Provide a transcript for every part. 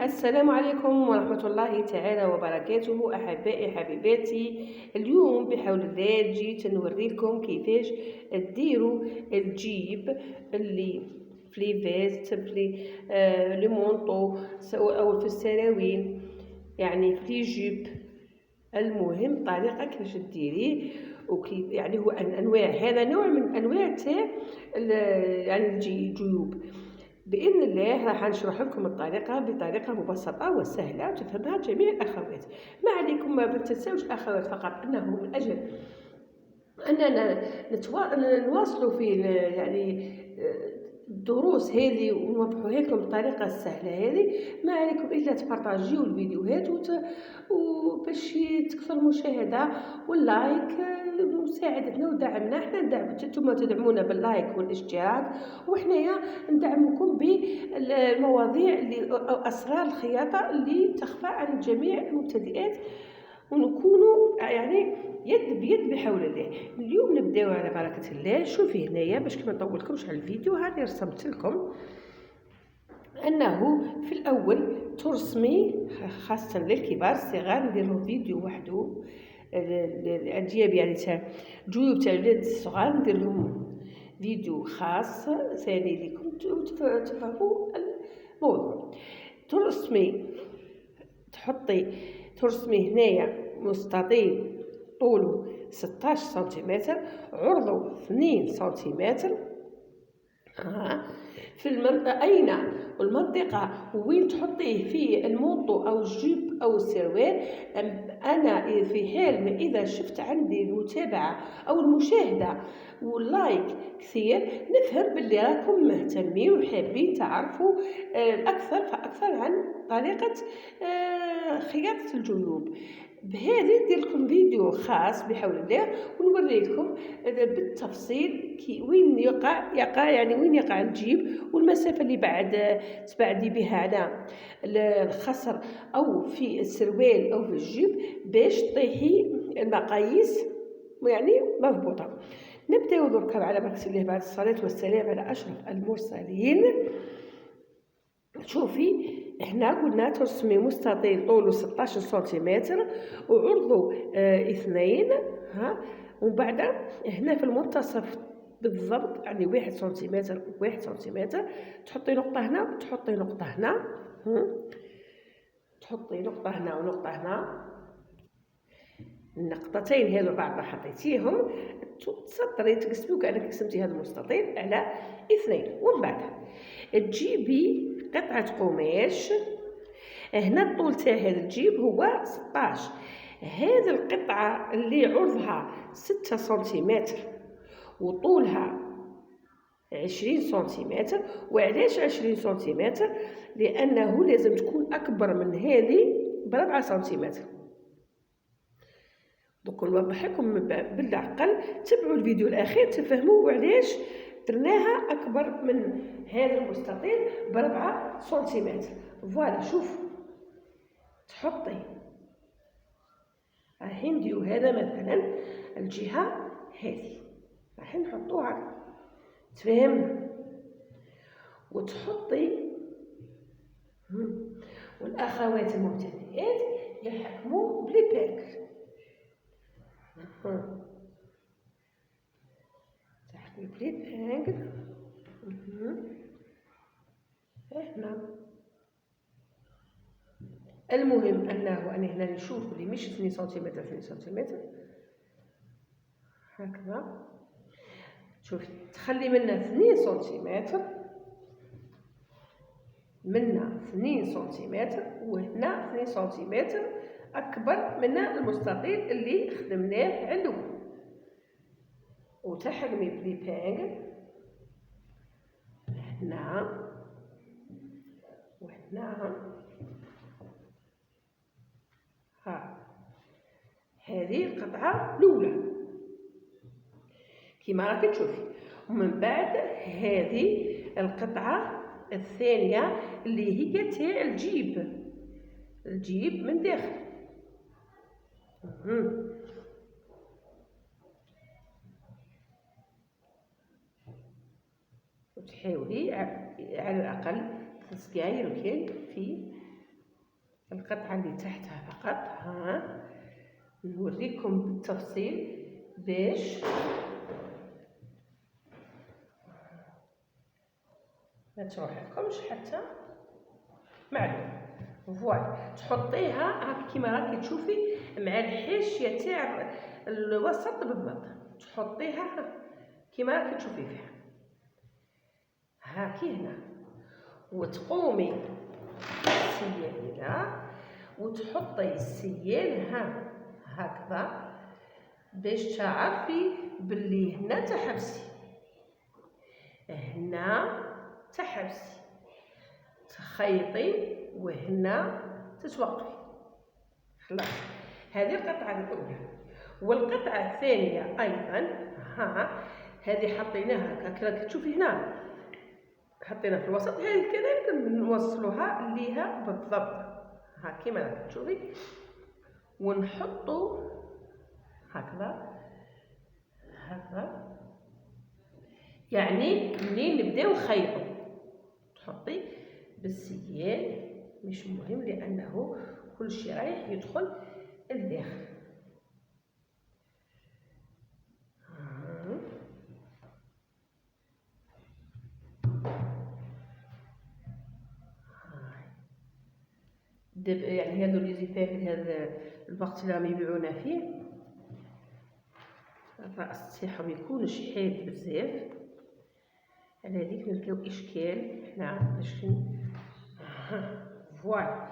السلام عليكم ورحمة الله تعالى وبركاته. أحبائي حبيباتي، اليوم بحول الله جيت نوريكم كيفاش ديروا الجيب اللي في لي فيست في لي مونطو أو في السراويل، يعني في لي جيب. المهم طريقة كيفاش ديريه وكيف، يعني هو أنواع، هذا نوع من أنواع تاع يعني الجيوب. بإذن الله راح نشرح لكم الطريقة بطريقة مبسطة وسهلة تفهمها جميع الأخوات. ما عليكم، ما تنسوش الأخوات فقط أنه من أجل أننا نواصلوا في يعني الدروس هذه ونوضحوها لكم بطريقة سهلة هذه. ما عليكم إلا تبارطاجيو الفيديوهات وباش تكثر المشاهدة واللايك، مساعدتنا ودعمنا. احنا نتوما تدعمونا باللايك والاشتراك، وحنايا ندعمكم بالمواضيع اللي أسرار الخياطة اللي تخفى عن جميع المبتدئات، ونكونوا يعني يد بيد بحول الله. اليوم نبداو على بركة الله. شوفي هنايا باش ما نطولكمش على الفيديو، هاني رسمت لكم انه في الاول ترسمي، خاصة للكبار الصغار ندير لهم فيديو وحده، الأجياب يعني تاع جيوب تاع الولاد الصغار ندير لهم فيديو خاص ثاني لكم تفهموا الموضوع. ترسمي هنايا مستطيل طوله 16 سنتيمتر، عرضه 2 سنتيمتر. في المنطقة وين تحطيه في المونطو أو الجيب أو السروال. أنا في حال ما إذا شفت عندي المتابعة أو المشاهدة واللايك كثير، نفهم باللي راكم مهتمين وحابين تعرفوا أكثر فأكثر عن طريقة خياطة الجيوب. بهذه ندير لكم فيديو خاص بحول الله ونوريكم بالتفصيل وين يقع يعني وين يقع الجيب، والمسافة اللي تبعدي بها على الخصر أو في السروال أو في الجيب باش تطيحي المقاييس يعني مضبوطة. نبداو دركا على بركة الله بعد الصلاة والسلام على أشرف المرسلين. شوفي هنا قلنا ترسمي مستطيل طوله 16 سنتيمتر وعرضه 2. ومن بعد هنا في المنتصف بالضبط يعني 1 سنتيمتر و1 سنتيمتر، تحطي نقطة هنا وتحطي نقطة هنا، تحطي نقطة هنا ونقطة هنا. النقطتين هذو بعد ما حطيتيهم تسطري تقسميو كأنك قسمتي هذا المستطيل على 2. ومن بعد تجيبي قطعة قماش. هنا الطول تاع هذا الجيب هو 16. هذه القطعة اللي عرضها 6 سنتيمتر وطولها 20 سنتيمتر. وعلاش 20 سنتيمتر؟ لأنه لازم تكون أكبر من هذه ب4 سنتيمتر. دوك نوضح لكم بالعقل، تبعوا الفيديو الأخير تفهموا علاش درناها أكبر من هذا المستطيل ب4 سنتيمتر. فوالا شوف، تحطي راح نديرو هذا مثلا الجهة هذه راح نحطوها، تفهمنا، وتحطي والأخوات المبتدئات يحكموا بليباك. تحكمي بليباك هنا. المهم أنه أنا هنا نشوف اللي مش 2 سنتيمتر 2 سنتيمتر هكذا. شوفي تخلي منا 2 سنتيمتر، منا 2 سنتيمتر، وهنا 2 سنتيمتر أكبر من المستطيل اللي خدمناه علو. وتحكمي بليبانغ هنا وهنا. هذه القطعة الأولى كما راكي تشوفي. ومن بعد هذه القطعة الثانية اللي هي تاع الجيب من داخل. وتحاولي على الأقل 3 دقايق في القطعة اللي تحتها فقط. ها نوريكم بالتفصيل باش ما تروحلكمش حتى معلومة. فوالا تحطيها هاك كيما راكي تشوفي مع الحاشية تاع الوسط بالضبط، تحطيها كيما راكي تشوفي فيها هاكي هنا، وتقومي السيالة وتحطي السيال هكذا باش تعرفي باللي هنا تحبسي، هنا تحبسي، تخيطي وهنا تتوقفي. خلاص هذه القطعة الأولى. والقطعة الثانية أيضا هذه حطيناها هكذا تشوفي هنا، حطينا في الوسط، هذه كذلك نوصلوها ليها بالضبط كيما راك تشوفي، ونحطو هكذا يعني منين نبداو نخيطو تحطي بالسيال، مش مهم لانه كل شيء رايح يدخل الداخل. يعني هذو لي زيفاك هذا الوقت اللي راهم يبيعونا فيه الراس تاعهم يكونش حاد بزاف، على هذيك نلقاو اشكال هنا باش فوالا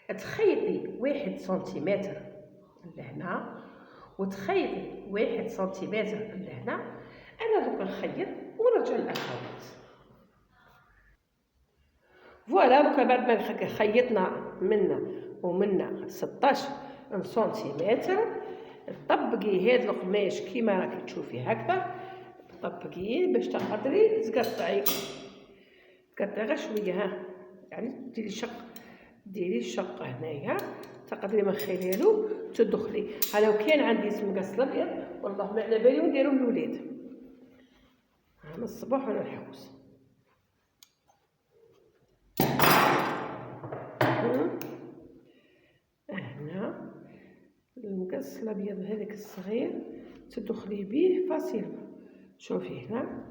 تخيطي 1 سنتيمتر لهنا وتخيطي 1 سنتيمتر لهنا. انا دوك نخيط ونرجع للاخوات. فوالا دوكا بعد ما خيطنا منا 16 سنتيمتر، طبقي هذا القماش كيما راكي تشوفي هكذا، طبقيه باش تقدري تقطعي غير شويه يعني ديري الشق هنايا تقدري من خلاله تدخلي. انا لو كان عندي مقص الابيض والله ما على بالي نديرو للولاد من الصباح وانا نحوس. هنا المقص الابيض هذاك الصغير تدخلي به فاصيل، شوفي هنا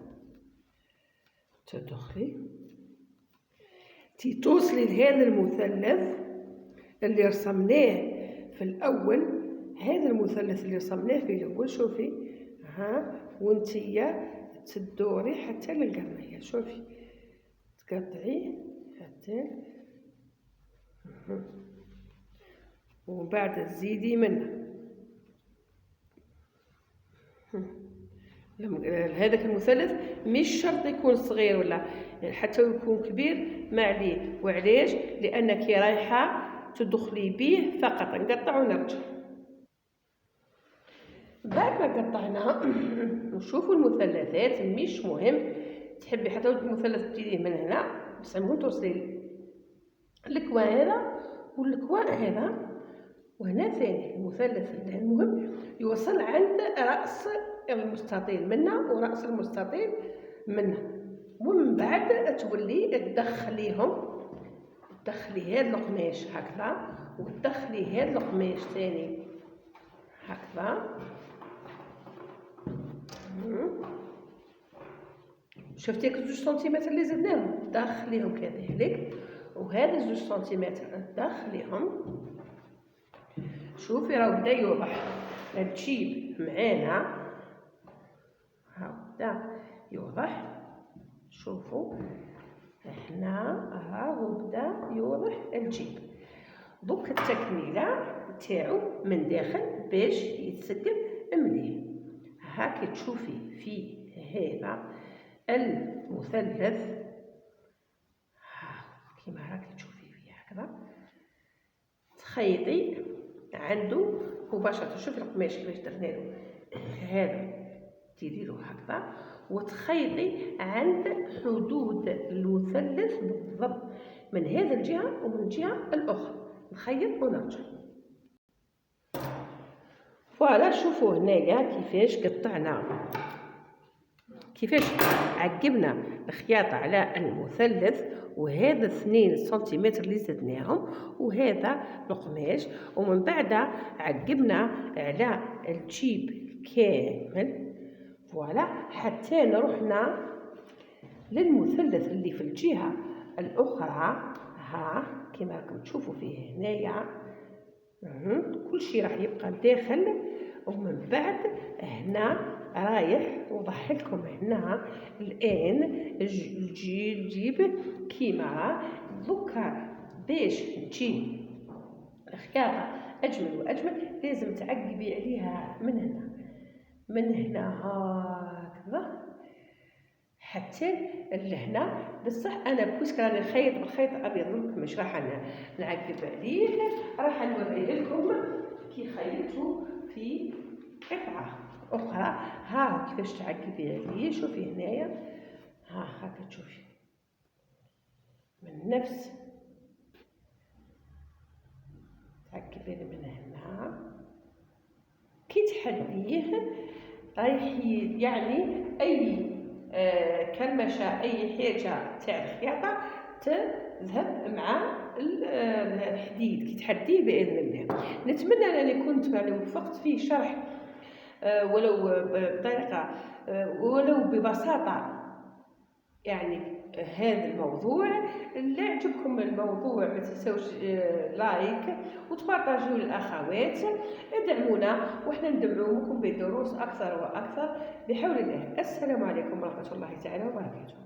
تدخلي توصلي لهذا المثلث اللي رسمناه في الاول، هذا المثلث اللي رسمناه في الاول شوفي وانتيا تدوري حتى للقرنية، شوفي تقطعي حتى ومن بعد تزيدي منه. هذاك المثلث مش شرط يكون صغير ولا حتى يكون كبير ما عليه، وعلاش؟ لانك رايحه تدخلي به فقط. نقطع ونرجع. بعد ما قطعنا نشوفوا المثلثات، مش مهم تحبي حتى المثلث تبتديه من هنا بس المهم توصلي الكوان هذا والكوان هذا، وهنا ثاني المثلث المهم يوصل عند رأس المستطيل منا ورأس المستطيل منا، ومن بعد تولي تدخليهم، تدخلي هذا القماش هكذا وتدخلي هذا القماش ثاني هكذا. شفتي 2 سنتيمتر اللي زدناهم دخليهم كذلك، وهذا 2 سنتيمتر دخليهم. شوفي راه بدا يوضح، تجيب معانا بدا يوضح، شوفوا هنا راهو بدا يوضح الجيب. دوك التكميله تاعو من داخل باش يتسقل مليح. هاكي تشوفي في هذا المثلث كيما راكي تشوفي فيه هكذا، تخيطي عنده مباشرة. شوفي القماش كيفاش درنا له هذا، ديري له هكذا وتخيطي عند حدود المثلث بالضبط من هذا الجهة ومن الجهة الأخرى، نخيط ونرجع. فوالا شوفوا هنايا كيفاش قطعنا، كيفاش عقبنا الخياطة على المثلث وهذا 2 سنتيمتر اللي زدناهم، وهذا القماش. ومن بعد عقبنا على الجيب كامل فوالا حتى نروحنا للمثلث اللي في الجهة الأخرى. ها كما راكم تشوفوا فيه هنايا كل شيء راح يبقى داخل. ومن بعد هنا رايح وضح لكم هنا الآن الجيب كيما دوكا. باش تجي الخياطة أجمل وأجمل لازم تعقبي عليها من هنا هكذا حتى لهنا. بصح انا بويسك راني نخيط بالخيط الابيض مش راح نعقب عليه، راح نوريه لكم كي خيطوا في قطعه اخرى. ها كيفاش تعقبي عليه. شوفي هنايا هاكا تشوفي من نفس تعقبي من هنا كي تحديه رايح يعني اي كرمشه اي حاجه تاع الخياطه تذهب مع الحديد كي تحديه باذن الله. نتمنى انني كنت وفقت فيه شرح ولو بطريقه ولو ببساطه يعني هذا الموضوع. اللي عجبكم الموضوع ما تنسوش لايك وتبارطاجيو للاخوات. ادعمونا وحنا ندعموكم بدروس اكثر واكثر بحول الله. السلام عليكم ورحمه الله تعالى وبركاته.